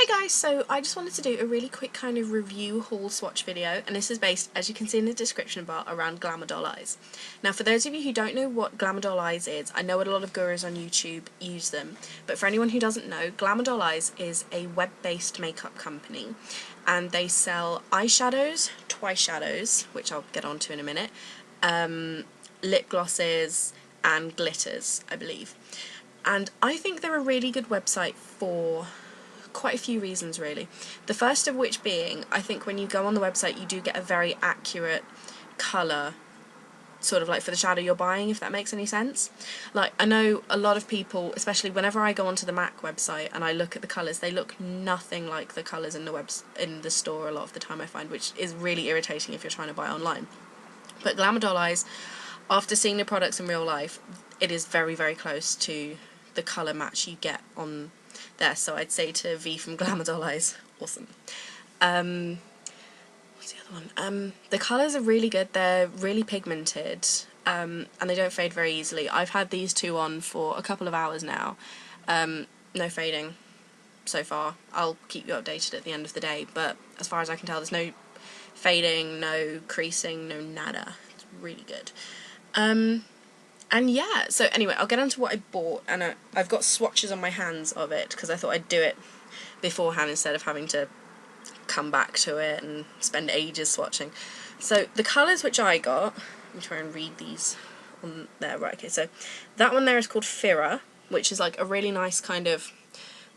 Hey guys, so I just wanted to do a really quick kind of review haul swatch video, and this is based, as you can see in the description bar, around Glamour doll eyes. Now for those of you who don't know what Glamour doll eyes is, I know a lot of gurus on YouTube use them, but for anyone who doesn't know, Glamour doll eyes is a web-based makeup company, and they sell eyeshadows, twice shadows, which I'll get onto in a minute, lip glosses and glitters, I believe. And I think they're a really good website for quite a few reasons really. The first of which being, I think when you go on the website you do get a very accurate colour, sort of like for the shadow you're buying, if that makes any sense. Like, I know a lot of people, especially whenever I go onto the MAC website and I look at the colours, they look nothing like the colours in the store a lot of the time, I find, which is really irritating if you're trying to buy online. But Glamour doll eyes, after seeing the products in real life, it is very, very close to the colour match you get on there, so I'd say to V from Glamour doll eyes, awesome. What's the other one? The colours are really good, they're really pigmented, and they don't fade very easily. I've had these two on for a couple of hours now, no fading so far. I'll keep you updated at the end of the day, but as far as I can tell there's no fading, no creasing, no nada. It's really good. And yeah, so anyway, I'll get on to what I bought, and I've got swatches on my hands of it, because I thought I'd do it beforehand instead of having to come back to it and spend ages swatching. So the colours which I got, let me try and read these on there, right, okay, so that one there is called Fira, which is like a really nice kind of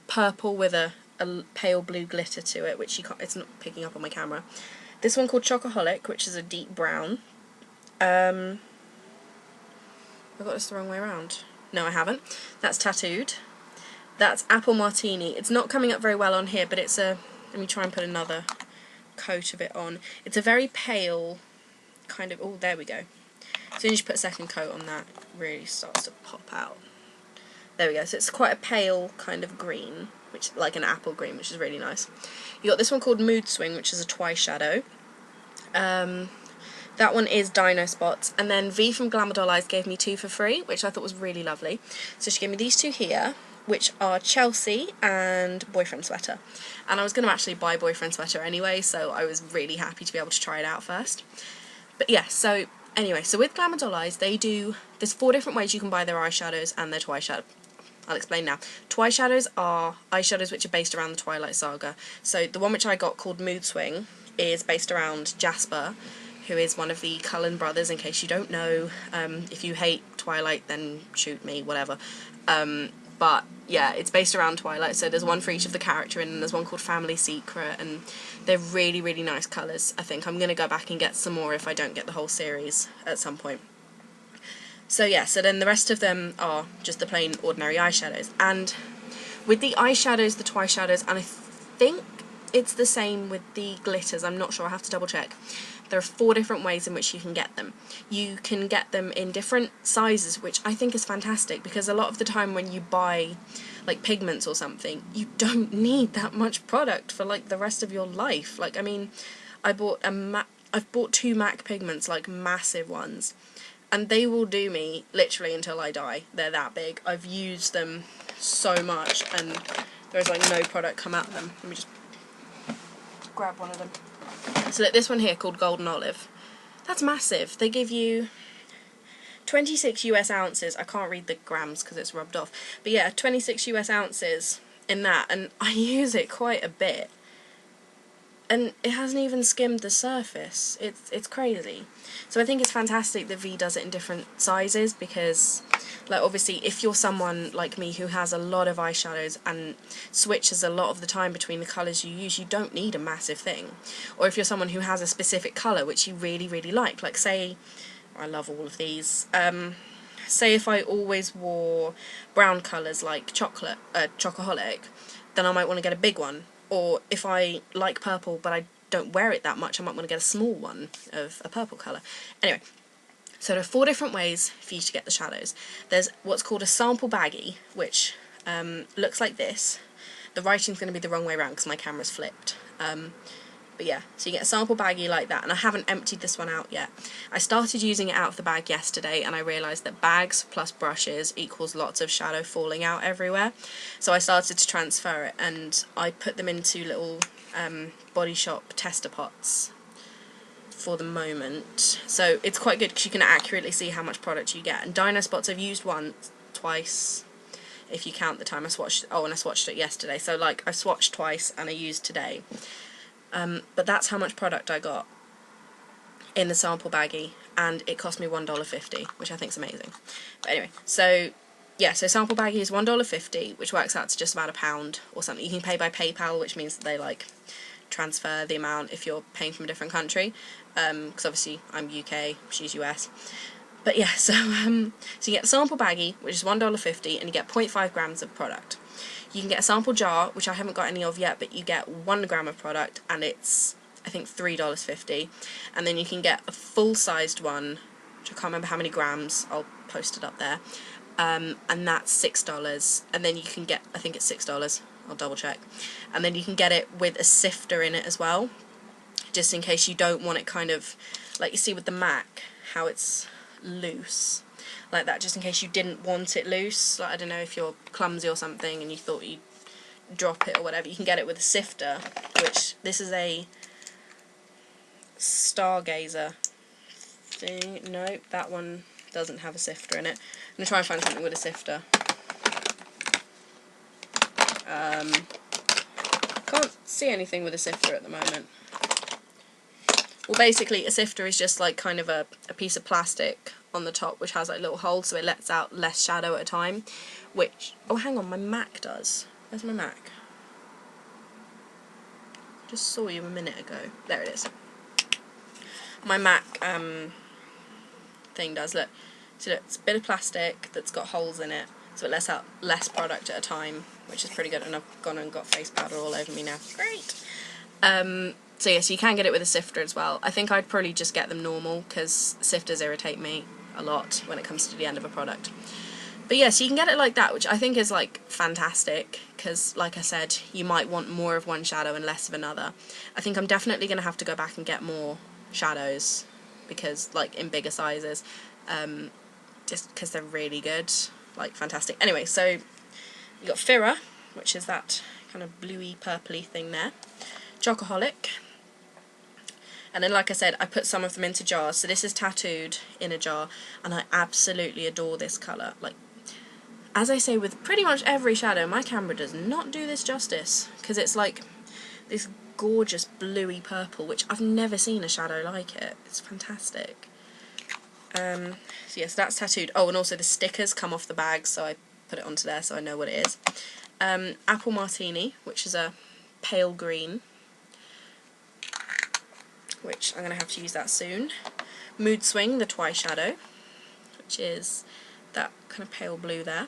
purple with a pale blue glitter to it, which you can't, it's not picking up on my camera. This one called Chocoholic, which is a deep brown. I got this the wrong way around. No, I haven't. That's Tattooed. That's Apple Martini. It's not coming up very well on here, but it's a... Let me try and put another coat of it on. It's a very pale kind of... Oh, there we go. As soon as you put a second coat on that, it really starts to pop out. There we go. So it's quite a pale kind of green, which like an apple green, which is really nice. You got this one called Mood Swing, which is a twice shadow. That one is Dino Spots, and then V from Glamour doll eyes gave me two for free, which I thought was really lovely. So she gave me these two here, which are Chelsea and Boyfriend Sweater. And I was going to actually buy Boyfriend Sweater anyway, so I was really happy to be able to try it out first. But yeah, so anyway, so with Glamour doll eyes, there's 4 different ways you can buy their eyeshadows and their twice shadow. I'll explain now. Twice shadows are eyeshadows which are based around the Twilight Saga. So the one which I got called Mood Swing is based around Jasper, who is one of the Cullen brothers, in case you don't know. If you hate Twilight, then shoot me, whatever. But yeah, it's based around Twilight, so there's one for each of the character, and there's one called Family Secret, and they're really, really nice colours. I think I'm going to go back and get some more if I don't get the whole series at some point. So yeah, so then the rest of them are just the plain ordinary eyeshadows. And with the eyeshadows, the twice shadows, and I think it's the same with the glitters, I'm not sure, I have to double check. There are 4 different ways in which you can get them. You can get them in different sizes, which I think is fantastic, because a lot of the time when you buy like pigments or something, you don't need that much product for like the rest of your life. Like, I mean, I've bought 2 MAC pigments, like massive ones, and they will do me literally until I die. They're that big. I've used them so much, and there's like no product come out of them. Let me just grab one of them. So like this one here called Golden Olive, that's massive. They give you 26 US ounces. I can't read the grams because it's rubbed off, but yeah, 26 US ounces in that, and I use it quite a bit, and it hasn't even skimmed the surface. It's crazy. So I think it's fantastic that V does it in different sizes, because like obviously if you're someone like me who has a lot of eyeshadows and switches a lot of the time between the colours you use, you don't need a massive thing. Or if you're someone who has a specific colour which you really, really like say, I love all of these, say if I always wore brown colours like Chocoholic, then I might want to get a big one. Or if I like purple but I don't wear it that much, I might want to get a small one of a purple colour. Anyway, so there are 4 different ways for you to get the shadows. There's what's called a sample baggie, which looks like this. The writing's going to be the wrong way around because my camera's flipped. But yeah, so you get a sample baggie like that, and I haven't emptied this one out yet. I started using it out of the bag yesterday, and I realised that bags plus brushes equals lots of shadow falling out everywhere. So I started to transfer it, and I put them into little Body Shop tester pots for the moment. So it's quite good because you can accurately see how much product you get. And Dino Spots I've used once, twice, if you count the time I swatched. Oh, and I swatched it yesterday. So like I swatched twice and I used today. But that's how much product I got in the sample baggie, and it cost me $1.50, which I think is amazing. But anyway, so yeah, so sample baggie is $1.50, which works out to just about £1 or something. You can pay by PayPal, which means that they like transfer the amount if you're paying from a different country, because obviously I'm UK, she's US. But yeah, so you get the sample baggie, which is $1.50, and you get 0.5 grams of product. You can get a sample jar, which I haven't got any of yet, but you get 1 gram of product, and it's, I think, $3.50. And then you can get a full-sized one, which I can't remember how many grams, I'll post it up there, and that's $6. And then you can get, I think it's $6, I'll double check. And then you can get it with a sifter in it as well, just in case you don't want it kind of, like you see with the MAC, how it's loose. Like that, just in case you didn't want it loose, like I don't know, if you're clumsy or something and you thought you'd drop it or whatever, you can get it with a sifter, which this is a Stargazer thing. No, that one doesn't have a sifter in it. I'm going to try and find something with a sifter. Can't see anything with a sifter at the moment. Well, basically a sifter is just like kind of a piece of plastic on the top which has like little holes, so it lets out less shadow at a time, which, oh hang on, my MAC does. Where's my MAC? Just saw you a minute ago. There it is. My MAC thing does, look. So look, it's a bit of plastic that's got holes in it, so it lets out less product at a time, which is pretty good. And I've gone and got face powder all over me now. Great. So yeah, so you can get it with a sifter as well. I think I'd probably just get them normal, because sifters irritate me a lot when it comes to the end of a product. But yeah, so you can get it like that, which I think is like fantastic, because like I said, you might want more of one shadow and less of another. I think I'm definitely going to have to go back and get more shadows, because like in bigger sizes, just because they're really good, like fantastic. Anyway, so you got Fira, which is that kind of bluey purpley thing there, Chocoholic, and then like I said, I put some of them into jars. So this is tattooed in a jar, and I absolutely adore this colour. Like, as I say with pretty much every shadow, my camera does not do this justice, because it's like this gorgeous bluey purple, which I've never seen a shadow like it. It's fantastic. So yes, that's tattooed. Oh, and also the stickers come off the bag, so I put it onto there so I know what it is. Apple Martini, which is a pale green, which I'm going to have to use that soon. Mood Swing, the Twice Shadow, which is that kind of pale blue there.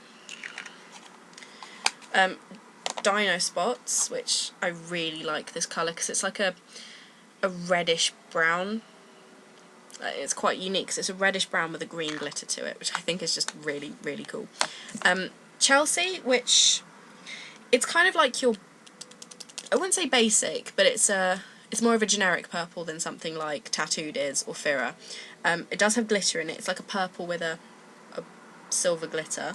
Dino Spots, which I really like this colour, because it's like a reddish brown. It's quite unique, because it's a reddish brown with a green glitter to it, which I think is just really, really cool. Chelsea, which it's kind of like your, I wouldn't say basic, but it's more of a generic purple than something like Tattooed is, or Fira. It does have glitter in it. It's like a purple with a silver glitter.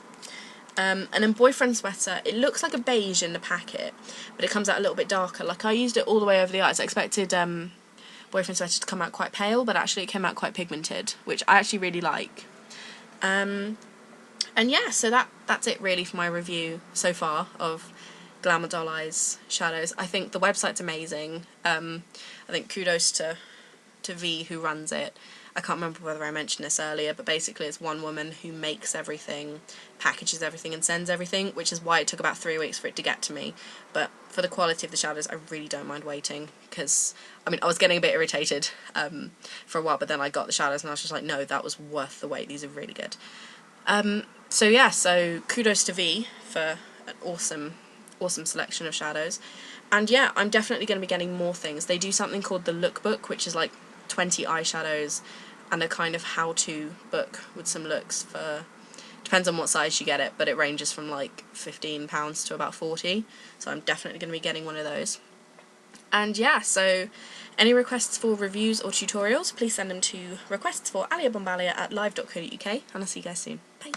And then Boyfriend Sweater, it looks like a beige in the packet, but it comes out a little bit darker. Like, I used it all the way over the eyes. I expected Boyfriend Sweater to come out quite pale, but actually it came out quite pigmented, which I actually really like. And yeah, so that's it really for my review so far of Glamour Doll Eyes shadows. I think the website's amazing. I think kudos to V, who runs it. I can't remember whether I mentioned this earlier, but basically it's one woman who makes everything, packages everything and sends everything, which is why it took about 3 weeks for it to get to me. But for the quality of the shadows, I really don't mind waiting, because I mean, I was getting a bit irritated for a while, but then I got the shadows and I was just like, no, that was worth the wait. These are really good. So yeah, so kudos to V for an awesome selection of shadows. And yeah, I'm definitely going to be getting more things. They do something called the lookbook, which is like 20 eyeshadows and a kind of how-to book with some looks for, depends on what size you get it, but it ranges from like £15 to about 40, so I'm definitely going to be getting one of those. And yeah, so any requests for reviews or tutorials, please send them to requests for aliabombalia@live.co.uk, and I'll see you guys soon. Bye!